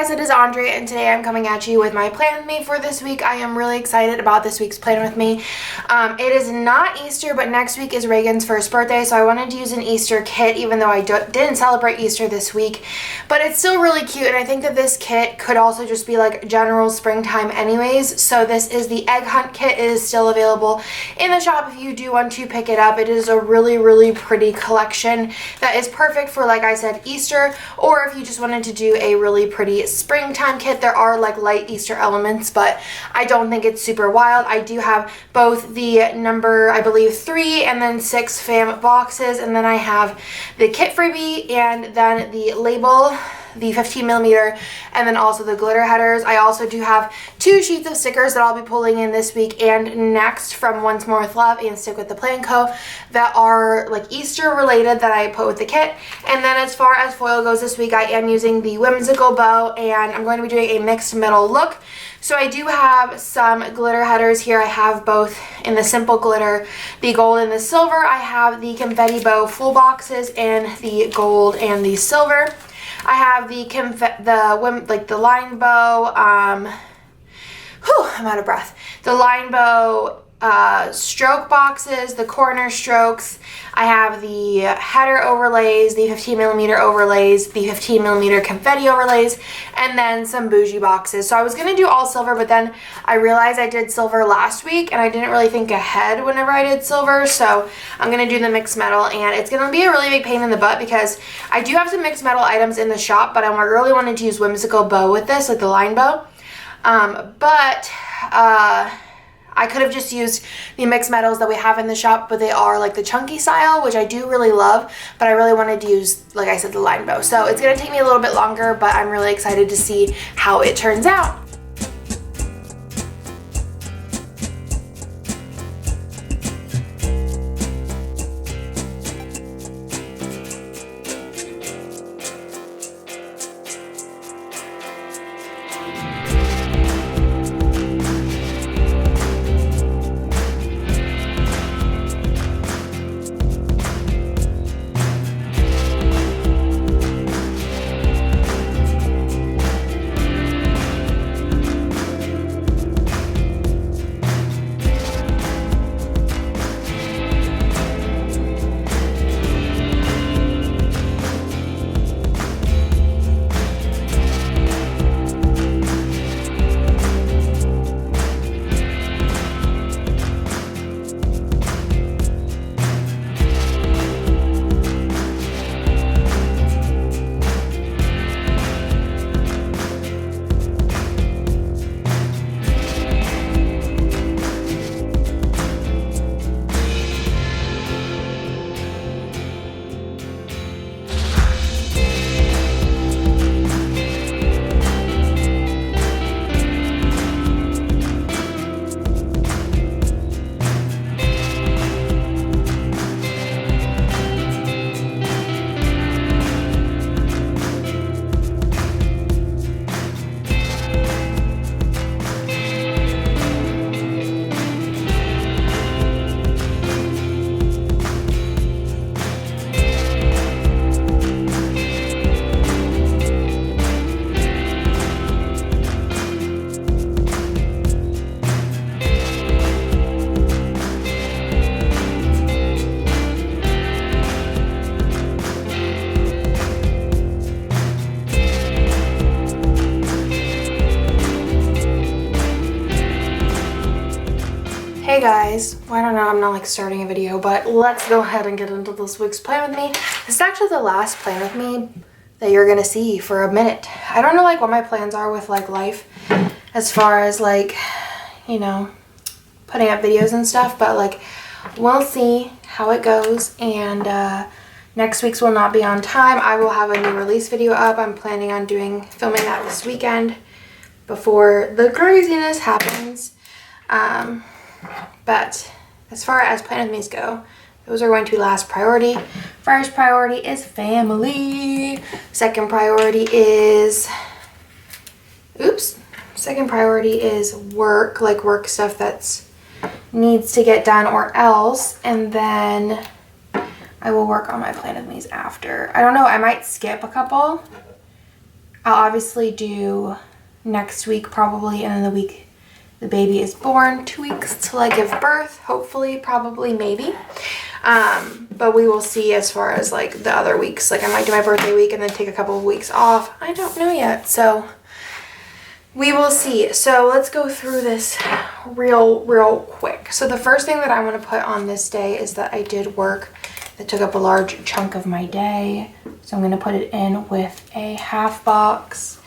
guys, it is Andrea, and today I'm coming at you with my plan with me for this week. I am really excited about this week's plan with me. It is not Easter, but next week is Reagan's first birthday, so I wanted to use an Easter kit, even though I didn't celebrate Easter this week. But it's still really cute, and I think that this kit could also just be like general springtime anyways. So this is the Egg Hunt kit. It is still available in the shop if you do want to pick it up. It is a really, really pretty collection that is perfect for, like I said, Easter, or if you just wanted to do a really pretty springtime kit. There are like light Easter elements, but I don't think it's super wild. I do have both the number, I believe, 3 and then 6 fam boxes, and then I have the kit freebie and then the label, the 15mm, and then also the glitter headers. I also do have 2 sheets of stickers that I'll be pulling in this week and next from Once More with Love and Stick with the Plan Co. that are like Easter related that I put with the kit. And then as far as foil goes this week, I am using the whimsical bow, and I'm going to be doing a mixed metal look. So I do have some glitter headers here. I have both in the simple glitter, the gold and the silver. I have the confetti bow full boxes in the gold and the silver. I have the line bow, I'm out of breath. The line bow stroke boxes, the corner strokes. I have the header overlays, the 15mm overlays, the 15mm confetti overlays, and then some bougie boxes. So I was going to do all silver, but then I realized I did silver last week, and I didn't really think ahead whenever I did silver. So I'm going to do the mixed metal, and it's going to be a really big pain in the butt because I do have some mixed metal items in the shop, but I really wanted to use whimsical bow with this, like the line bow. I could have just used the mixed metals that we have in the shop, but they are like the chunky style, which I do really love, but I really wanted to use, like I said, the line bow. So it's going to take me a little bit longer, but I'm really excited to see how it turns out. Hey guys, well, I don't know, I'm not like starting a video, but let's go ahead and get into this week's plan with me. This is actually the last plan with me that you're gonna see for a minute. I don't know like what my plans are with like life as far as like, you know, putting up videos and stuff, but like we'll see how it goes. And next week's will not be on time. I will have a new release video up. I'm planning on filming that this weekend before the craziness happens. But as far as plan with me's go, those are going to be last priority. First priority is family. Second priority is work, like work stuff that's needs to get done or else. And then I will work on my plan with me's after. I don't know, I might skip a couple I'll obviously do next week probably, and then the week the baby is born, 2 weeks till I give birth, hopefully, probably, maybe. But we will see as far as like the other weeks. Like I might do my birthday week and then take a couple of weeks off. I don't know yet, so we will see. So let's go through this real quick. So the first thing that I want to put on this day is that I did work that took up a large chunk of my day. So I'm going to put it in with a half box.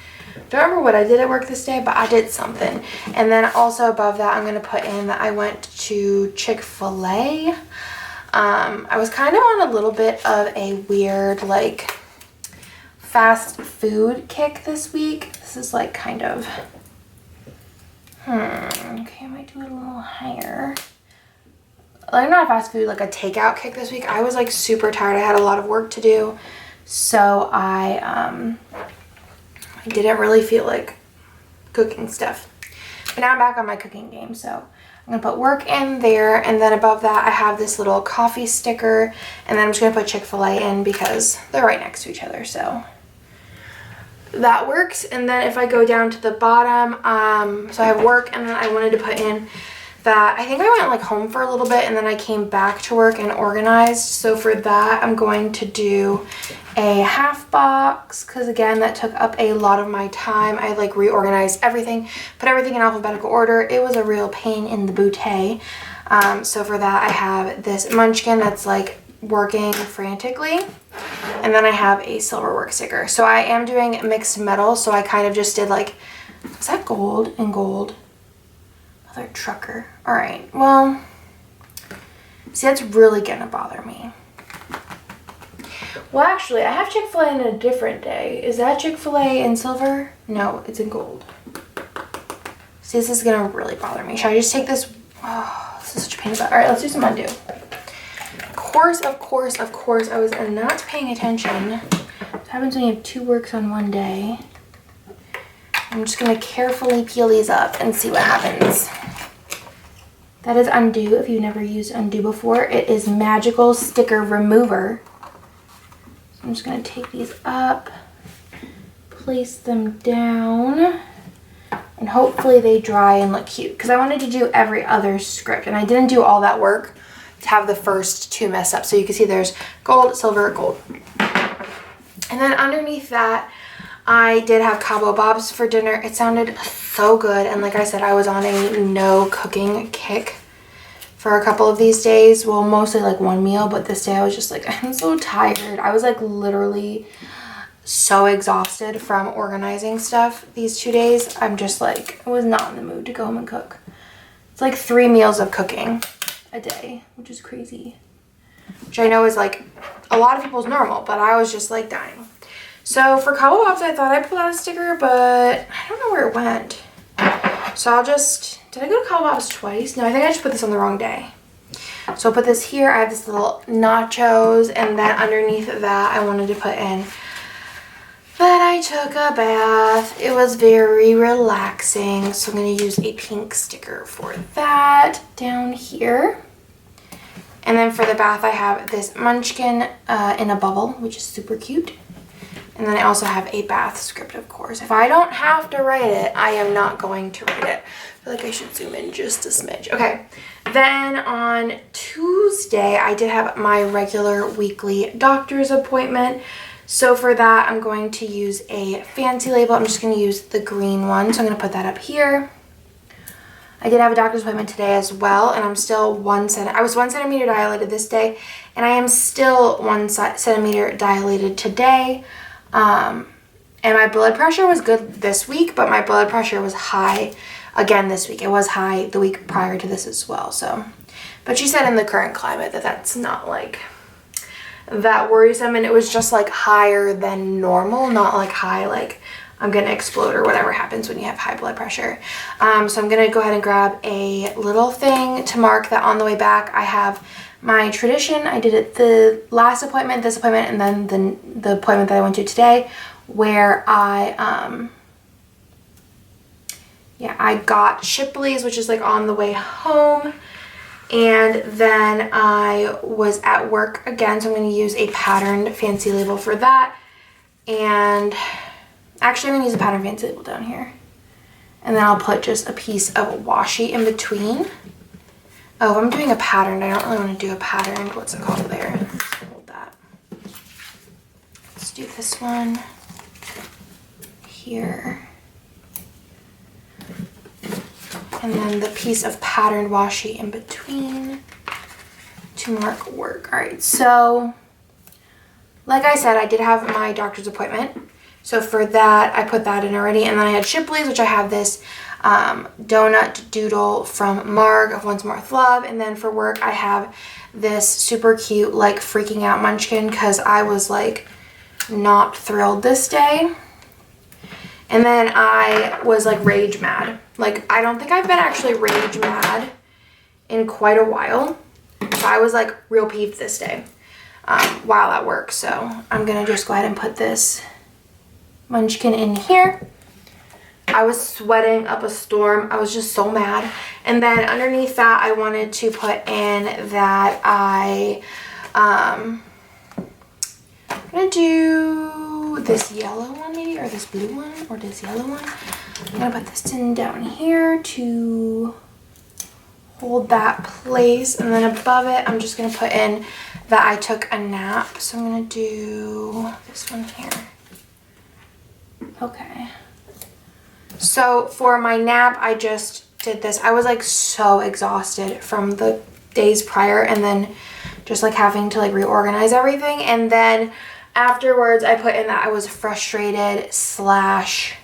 Don't remember what I did at work this day, but I did something. And then also above that, I'm going to put in that I went to Chick-fil-A. I was kind of on a little bit of a weird, like, fast food kick this week. This is like kind of, okay, I might do it a little higher. Like not a fast food, like a takeout kick this week. I was like super tired. I had a lot of work to do. So I didn't really feel like cooking stuff. But now I'm back on my cooking game. So I'm gonna put work in there. And then above that, I have this little coffee sticker. And then I'm just gonna put Chick-fil-A in because they're right next to each other. So that works. And then if I go down to the bottom, so I have work, and then I wanted to put in that I think I went like home for a little bit and then I came back to work and organized. So for that, I'm going to do a half box because again, that took up a lot of my time. I like reorganized everything, put everything in alphabetical order. It was a real pain in the bootay. So for that, I have this munchkin that's like working frantically. And then I have a silver work sticker. So I am doing mixed metal. So I kind of just did like, is that gold and gold? Another trucker. All right, well, see, that's really gonna bother me. Well, actually, I have Chick-fil-A in a different day. Is that Chick-fil-A in silver? No, it's in gold. See, this is gonna really bother me. Should I just take this? Oh, this is such a pain in the butt. All right, let's do some undo. Of course, I was not paying attention. What happens when you have 2 works on one day? I'm just gonna carefully peel these up and see what happens. That is undo. If you've never used undo before, it is magical sticker remover. So I'm just gonna take these up, place them down, and hopefully they dry and look cute. Because I wanted to do every other script, and I didn't do all that work to have the first 2 mess up. So you can see there's gold, silver, gold. And then underneath that, I did have Cabo Bobs for dinner. It sounded so good. And like I said, I was on a no cooking kick for a couple of these days. Well, mostly like one meal, but this day I was just like, I'm so tired. I was like literally so exhausted from organizing stuff these 2 days. I'm just like, I was not in the mood to go home and cook. It's like 3 meals of cooking a day, which is crazy. Which I know is like a lot of people's normal, but I was just like dying. So for Cabo Bobs, I thought I pulled out a sticker, but I don't know where it went. So I'll just, did I go to Cabo Bobs twice? No, I think I just put this on the wrong day. So I'll put this here. I have this little nachos, and then underneath that, I wanted to put in that I took a bath. It was very relaxing. So I'm going to use a pink sticker for that down here. And then for the bath, I have this munchkin in a bubble, which is super cute. And then I also have a bath script, of course. If I don't have to write it, I am not going to write it. I feel like I should zoom in just a smidge. Okay, then on Tuesday, I did have my regular weekly doctor's appointment. So for that, I'm going to use a fancy label. I'm just going to use the green one. So I'm going to put that up here. I did have a doctor's appointment today as well, and I'm still 1 centimeter. I was 1 centimeter dilated this day, and I am still 1 centimeter dilated today. And my blood pressure was good this week, but my blood pressure was high again this week. It was high the week prior to this as well. So, but she said in the current climate that that's not like that worrisome, and it was just like higher than normal, not like high like I'm gonna explode or whatever happens when you have high blood pressure. So I'm gonna go ahead and grab a little thing to mark that on the way back. I have my tradition. I did it the last appointment, this appointment, and then the appointment that I went to today, where I got Shipley's, which is like on the way home. And then I was at work again, so I'm going to use a patterned fancy label for that. And Actually, I'm gonna use a pattern fancy label down here. And then I'll put just a piece of washi in between. Oh, if I'm doing a pattern, I don't really want to do a pattern. What's it called there? Let's hold that. Let's do this one here. And then the piece of patterned washi in between to mark work. All right, so like I said, I did have my doctor's appointment. So for that, I put that in already. And then I had Shipley's, which I have this donut doodle from Marg of Once More with Love. And then for work, I have this super cute, like, freaking out munchkin because I was, like, not thrilled this day. And then I was, like, rage mad. Like, I don't think I've been actually rage mad in quite a while. So I was, like, real peeved this day while at work. So I'm going to just go ahead and put this munchkin in here. I was sweating up a storm. I was just so mad. And then underneath that, I wanted to put in that I'm gonna do this yellow one maybe, or this blue one, or this yellow one. I'm gonna put this in down here to hold that place. And then above it, I'm just gonna put in that I took a nap. So I'm gonna do this one here. Okay. So for my nap, I just did this. I was like so exhausted from the days prior and then just like having to like reorganize everything. And then afterwards, I put in that I was frustrated slash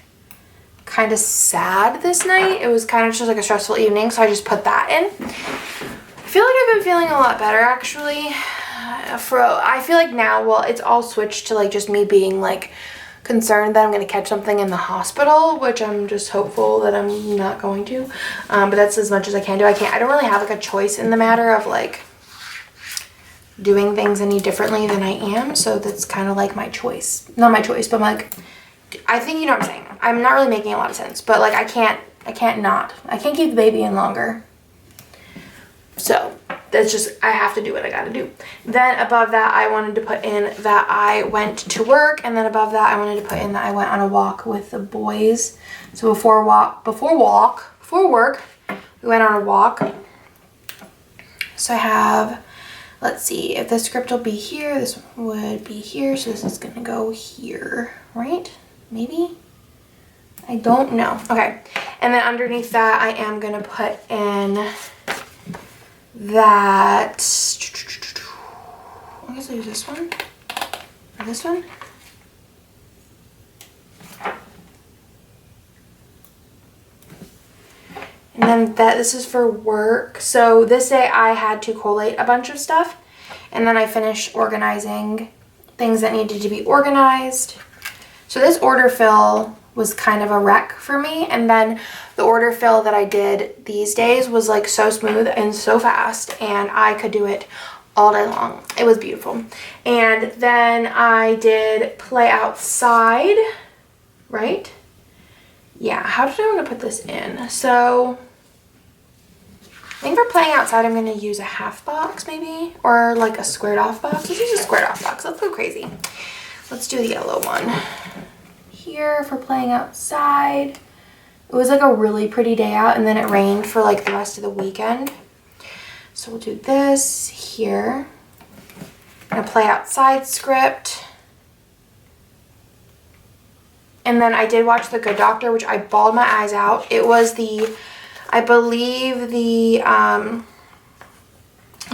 kind of sad this night. It was kind of just like a stressful evening, so I just put that in. I feel like I've been feeling a lot better actually. I feel like now, well, it's all switched to like just me being like concerned that I'm going to catch something in the hospital, which I'm just hopeful that I'm not going to. But that's as much as I can do. I don't really have like a choice in the matter of like doing things any differently than I am. So that's kind of like my choice. Not my choice, but like, I think you know what I'm saying. I'm not really making a lot of sense, but like I can't keep the baby in longer. So that's just, I have to do what I gotta do. Then above that, I wanted to put in that I went to work, and then above that, I wanted to put in that I went on a walk with the boys. So before work, we went on a walk. So I have, let's see, if the script will be here, this would be here. So this is gonna go here, right? Maybe? I don't know. Okay. And then underneath that, I am gonna put in that, I guess I'll use this one, or this one. And then this is for work. So this day I had to collate a bunch of stuff, and then I finished organizing things that needed to be organized. So this order fill was kind of a wreck for me, and then the order fill that I did these days was like so smooth and so fast, and I could do it all day long. It was beautiful. And then I did play outside, right? Yeah, how did I want to put this in? So I think for playing outside, I'm going to use a half box maybe, or like a squared off box. Let's use a squared off box. Let's go crazy. Let's do the yellow one here for playing outside. It was like a really pretty day out, and then it rained for like the rest of the weekend. So we'll do this here. I'm gonna play outside script. And then I did watch The Good Doctor, which I bawled my eyes out. It was I believe the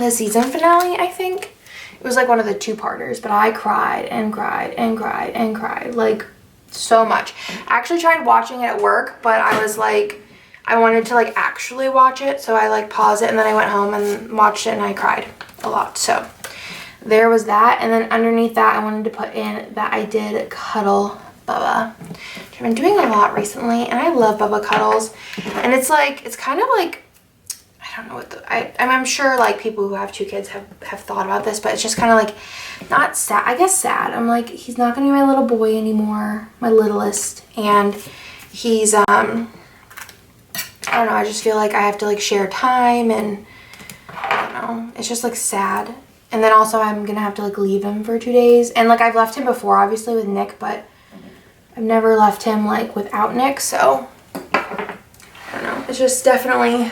season finale, I think. It was like one of the two-parters, but I cried and cried and cried and cried, like so much. I actually tried watching it at work, but I was like, I wanted to like actually watch it, so I like paused it, and then I went home and watched it, and I cried a lot. So there was that. And then underneath that, I wanted to put in that I did cuddle Bubba, which I've been doing a lot recently, and I love Bubba cuddles. And it's like, it's kind of like, I don't know what I'm sure like people who have two kids have thought about this, but it's just kind of like not sad, I guess sad. I'm like, he's not gonna be my little boy anymore, my littlest, and he's I don't know, I just feel like I have to like share time, and I don't know, it's just like sad. And then also I'm gonna have to like leave him for 2 days, and like I've left him before obviously with Nick, but I've never left him like without Nick, so I don't know. It's just definitely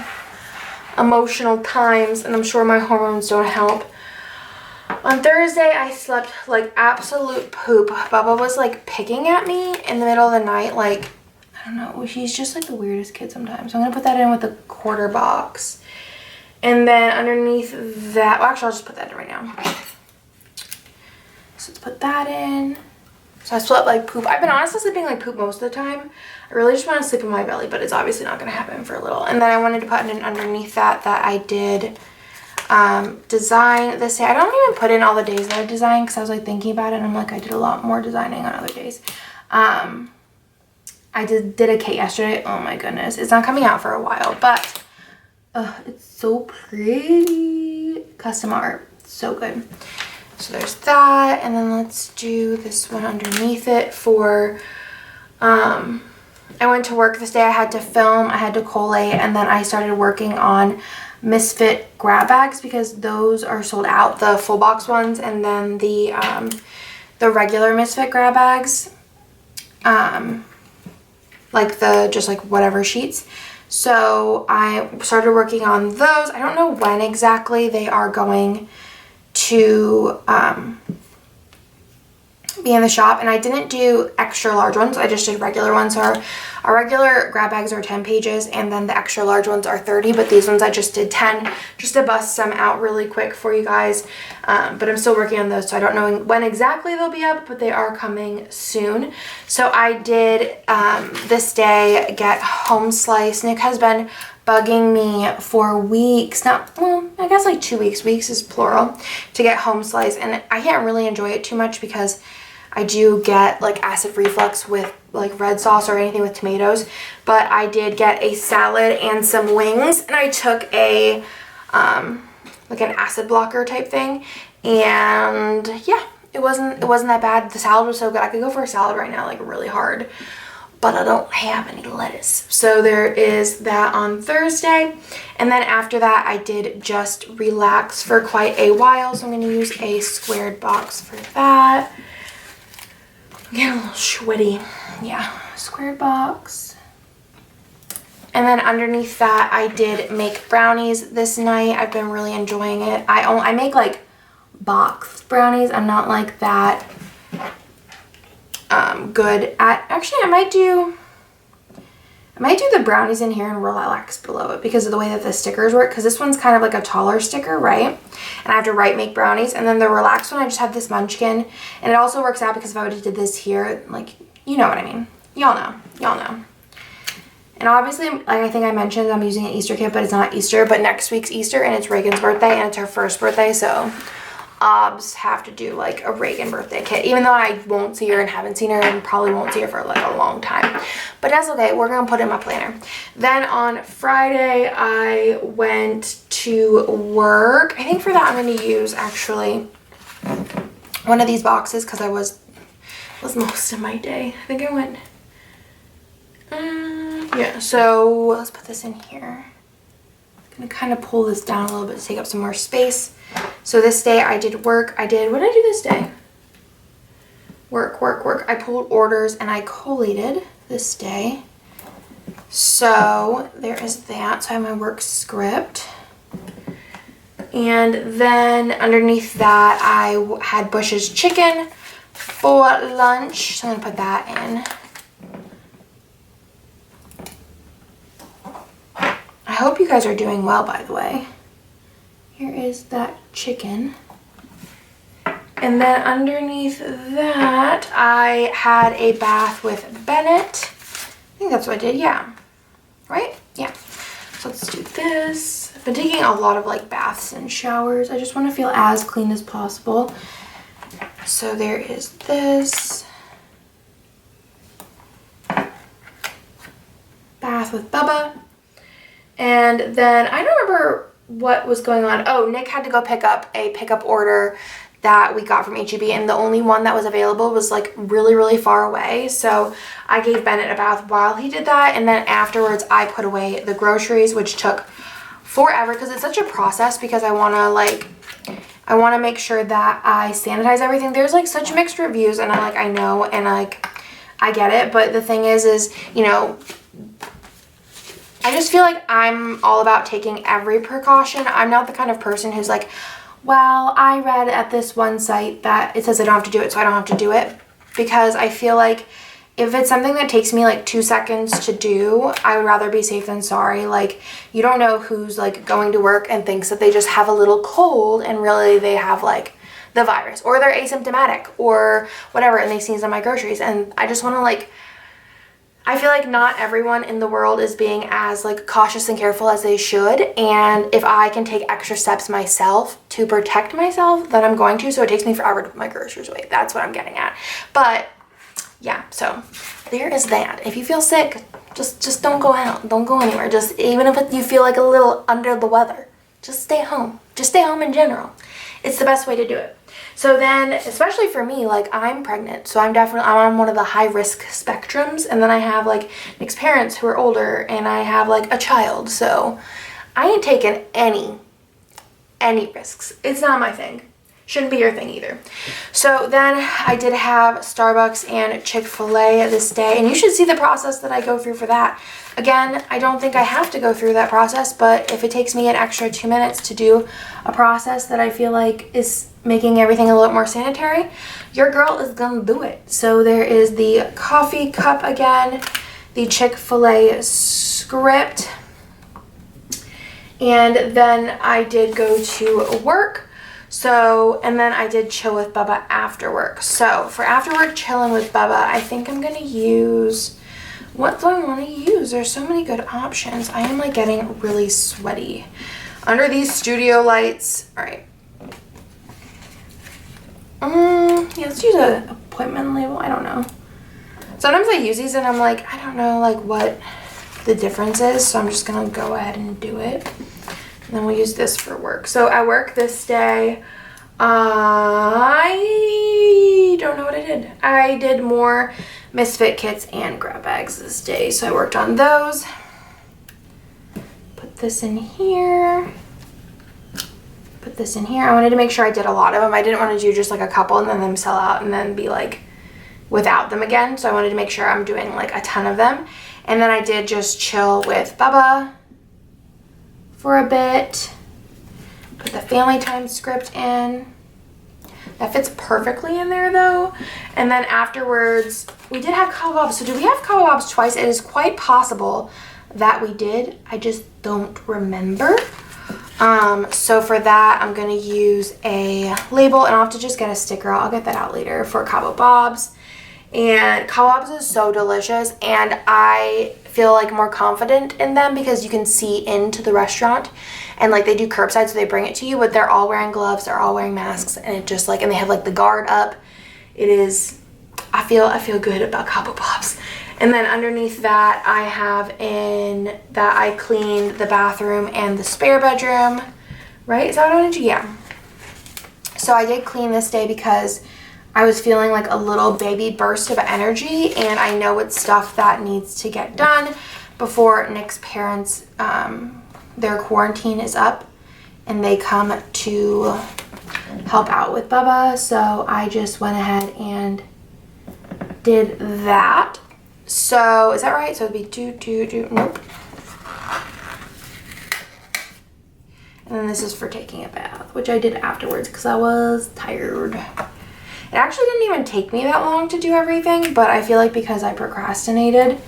emotional times, and I'm sure my hormones don't help. On Thursday, I slept like absolute poop. Bubba was like picking at me in the middle of the night. Like, I don't know. He's just like the weirdest kid sometimes. So I'm going to put that in with the quarter box. And then underneath that, well, actually, I'll just put that in right now. So let's put that in. So I slept like poop. I've been honestly sleeping like poop most of the time. I really just want to sleep in my belly, but it's obviously not going to happen for a little. And then I wanted to put in underneath that I did design this day. I don't even put in all the days that I designed because I was like thinking about it, and I'm like, I did a lot more designing on other days. I did a kit yesterday. Oh my goodness. It's not coming out for a while, but it's so pretty. Custom art. So good. So there's that, and then let's do this one underneath it for, I went to work this day. I had to film, I had to collate, and then I started working on Misfit grab bags because those are sold out, the full box ones, and then the regular Misfit grab bags, like the just like whatever sheets. So I started working on those. I don't know when exactly they are going to be in the shop, and I didn't do extra large ones. I just did regular ones. So our regular grab bags are 10 pages, and then the extra large ones are 30, but these ones I just did 10 just to bust some out really quick for you guys. But I'm still working on those, so I don't know when exactly they'll be up, but they are coming soon. So I did this day get home slice. Nick has been bugging me for weeks now, well, I guess like 2 weeks, weeks is plural, to get home slice, and I can't really enjoy it too much because I do get like acid reflux with like red sauce or anything with tomatoes. But I did get a salad and some wings, and I took a like an acid blocker type thing, and yeah, it wasn't that bad. The salad was so good. I could go for a salad right now, like really hard, but I don't have any lettuce. So there is that on Thursday. And then after that, I did just relax for quite a while. So I'm going to use a squared box for that. I'm getting a little sweaty. Yeah, squared box. And then underneath that, I did make brownies this night. I've been really enjoying it. I make like box brownies. I'm not like that good at, actually I might do the brownies in here and relax below it because of the way that the stickers work, because this one's kind of like a taller sticker, right? And I have to write make brownies, and then the relaxed one I just have this munchkin, and it also works out because if I would have did this here, like, you know what I mean, y'all know. And obviously, like I think I mentioned, I'm using an Easter kit, but it's not Easter, but next week's Easter, and it's Reagan's birthday, and it's her first birthday, so obs have to do like a Reagan birthday kit, even though I won't see her and haven't seen her and probably won't see her for like a long time, but that's okay. We're gonna put it in my planner. Then on Friday I went to work. I think for that I'm going to use actually one of these boxes because I was most of my day. I think I went yeah, so let's put this in here. I'm gonna kind of pull this down a little bit to take up some more space. So this day I did work. What did I do this day? Work. I pulled orders and I collated this day. So there is that. So I have my work script. And then underneath that I had Bush's chicken for lunch. So I'm gonna put that in. I hope you guys are doing well, by the way. Here is that chicken. And then underneath that, I had a bath with Bennett. I think that's what I did, yeah. Right? Yeah. So let's do this. I've been taking a lot of like baths and showers. I just want to feel as clean as possible. So there is this. Bath with Bubba. And then I don't remember what was going on. Oh, Nick had to go pick up a pickup order that we got from HEB, and the only one that was available was like really far away. So I gave Bennett a bath while he did that, and then afterwards I put away the groceries, which took forever because it's such a process, because I want to make sure that I sanitize everything. There's like such mixed reviews, and I know, and like I get it. But the thing is, you know, I just feel like I'm all about taking every precaution. I'm not the kind of person who's like, well, I read at this one site that it says I don't have to do it, so I don't have to do it. Because I feel like if it's something that takes me like 2 seconds to do, I would rather be safe than sorry. Like, you don't know who's like going to work and thinks that they just have a little cold and really they have like the virus, or they're asymptomatic or whatever, and they sneeze on my groceries. And I just want to like, I feel like not everyone in the world is being as like cautious and careful as they should. And if I can take extra steps myself to protect myself, then I'm going to. So it takes me forever to put my groceries away. That's what I'm getting at. But yeah, so there is that. If you feel sick, just don't go out. Don't go anywhere. Just even if you feel like a little under the weather, just stay home. Just stay home in general. It's the best way to do it. So then, especially for me, like I'm pregnant, so I'm on one of the high risk spectrums, and then I have like Nick's parents who are older, and I have like a child, so I ain't taking any risks. It's not my thing. Shouldn't be your thing either. So then I did have Starbucks and Chick-fil-A this day, and you should see the process that I go through for that. Again, I don't think I have to go through that process, but if it takes me an extra 2 minutes to do a process that I feel like is making everything a little more sanitary, your girl is gonna do it. So there is the coffee cup again, the Chick-fil-A script, and then I did go to work. So, and then I did chill with Bubba after work. So for after work chilling with Bubba, I think I'm gonna use, what do I want to use? There's so many good options. I am like getting really sweaty under these studio lights. All right. Yeah, let's use an appointment label. I don't know. Sometimes I use these and I'm like, I don't know like what the difference is. So I'm just gonna go ahead and do it. And then we'll use this for work. So at work this day, I don't know what I did. I did more Misfit kits and grab bags this day. So I worked on those. Put this in here. Put this in here. I wanted to make sure I did a lot of them. I didn't want to do just like a couple and then them sell out and then be like without them again. So I wanted to make sure I'm doing like a ton of them. And then I did just chill with Bubba for a bit. Put the family time script in. That fits perfectly in there though. And then afterwards, we did have Cabo Bobs. So did we have Cabo Bobs twice? It is quite possible that we did. I just don't remember. So for that, I'm gonna use a label, and I'll have to just get a sticker. I'll get that out later for Cabo Bobs. And Cabo Bobs is so delicious, and I feel like more confident in them because you can see into the restaurant, and like they do curbside, so they bring it to you, but they're all wearing gloves, they're all wearing masks, and it just like, and they have like the guard up. It is, I feel good about Cabo Bobs. And then underneath that, I have in that I cleaned the bathroom and the spare bedroom, right? Is that what I wanted to do? Yeah. So I did clean this day because I was feeling like a little baby burst of energy, and I know it's stuff that needs to get done before Nick's parents, their quarantine is up and they come to help out with Bubba. So I just went ahead and did that. So is that right? So it'd be nope. And then this is for taking a bath, which I did afterwards because I was tired. It actually didn't even take me that long to do everything, but I feel like because I procrastinated,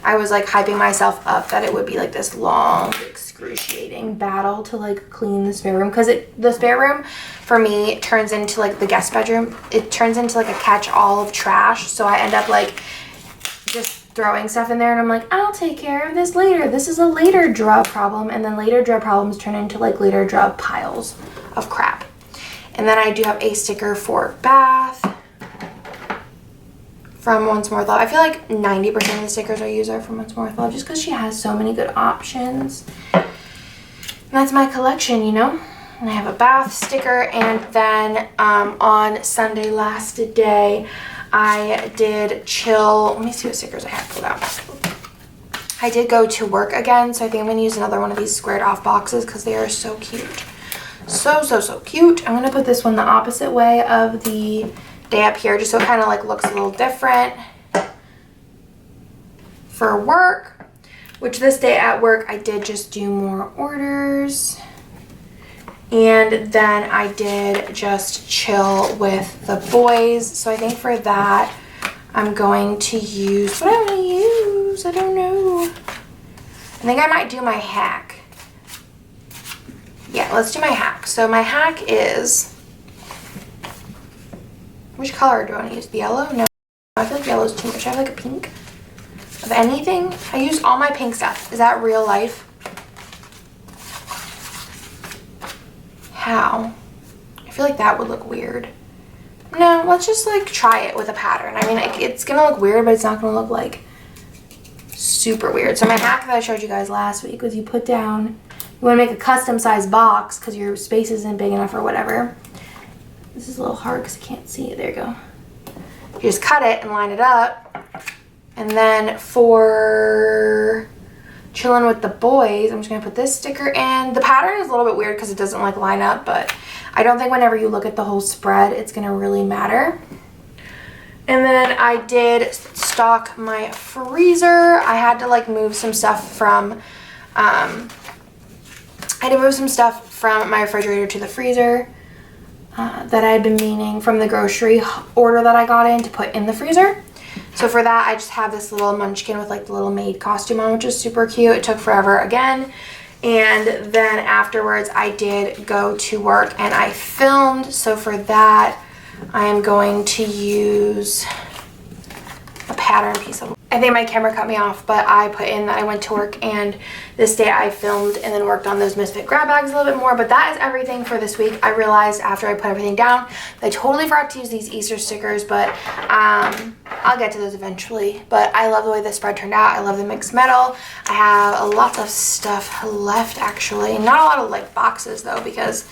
I was like hyping myself up that it would be like this long, excruciating battle to like clean the spare room, because the spare room for me turns into like the guest bedroom. It turns into like a catch-all of trash, so I end up like just throwing stuff in there, and I'm like, I'll take care of this later. This is a later draw problem, and then later draw problems turn into like later draw piles of crap. And then I do have a sticker for bath from Once More with Love. I feel like 90% of the stickers I use are from Once More with Love just because she has so many good options. And that's my collection, you know? And I have a bath sticker, and then on Sunday last day, I did chill. Let me see what stickers I have pulled out. I did go to work again, so I think I'm going to use another one of these squared off boxes because they are so cute. So cute. I'm going to put this one the opposite way of the day up here just so it kind of like looks a little different. for work, which this day at work I did just do more orders. And then I did just chill with the boys. So I think for that, I'm going to use, what I'm going to use, I don't know. I think I might do my hack. Yeah, let's do my hack. So my hack is, which color do I want to use? The yellow? No, I feel like yellow is too much. I have like a pink of anything. I use all my pink stuff. Is that real life? How? I feel like that would look weird. No, let's just like try it with a pattern. I mean, it's gonna look weird, but it's not gonna look like super weird. So my hack that I showed you guys last week was you put down, you wanna make a custom size box because your space isn't big enough or whatever. This is a little hard because I can't see it. There you go. You just cut it and line it up. And then for chilling with the boys, I'm just gonna put this sticker in. The pattern is a little bit weird because it doesn't like line up, but I don't think whenever you look at the whole spread, it's gonna really matter. And then I did stock my freezer. I had to like move some stuff from, my refrigerator to the freezer that I had been meaning from the grocery order that I got in to put in the freezer. So for that, I just have this little munchkin with like the little maid costume on, which is super cute. It took forever again. And then afterwards, I did go to work and I filmed. So for that, I am going to use a pattern piece of, I think my camera cut me off, but I put in that I went to work and this day I filmed and then worked on those Misfit grab bags a little bit more. But that is everything for this week. I realized after I put everything down, I totally forgot to use these Easter stickers, but I'll get to those eventually. But I love the way this spread turned out. I love the mixed metal. I have a lot of stuff left actually. Not a lot of like boxes though, because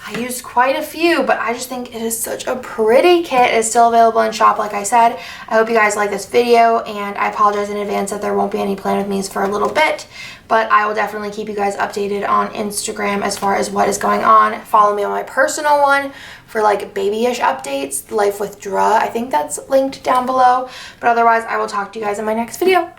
I used quite a few, but I just think it is such a pretty kit. It's still available in shop, like I said. I hope you guys like this video, and I apologize in advance that there won't be any Plan With Me's for a little bit, but I will definitely keep you guys updated on Instagram as far as what is going on. Follow me on my personal one for like babyish updates, Life with Dra. I think that's linked down below, but otherwise I will talk to you guys in my next video.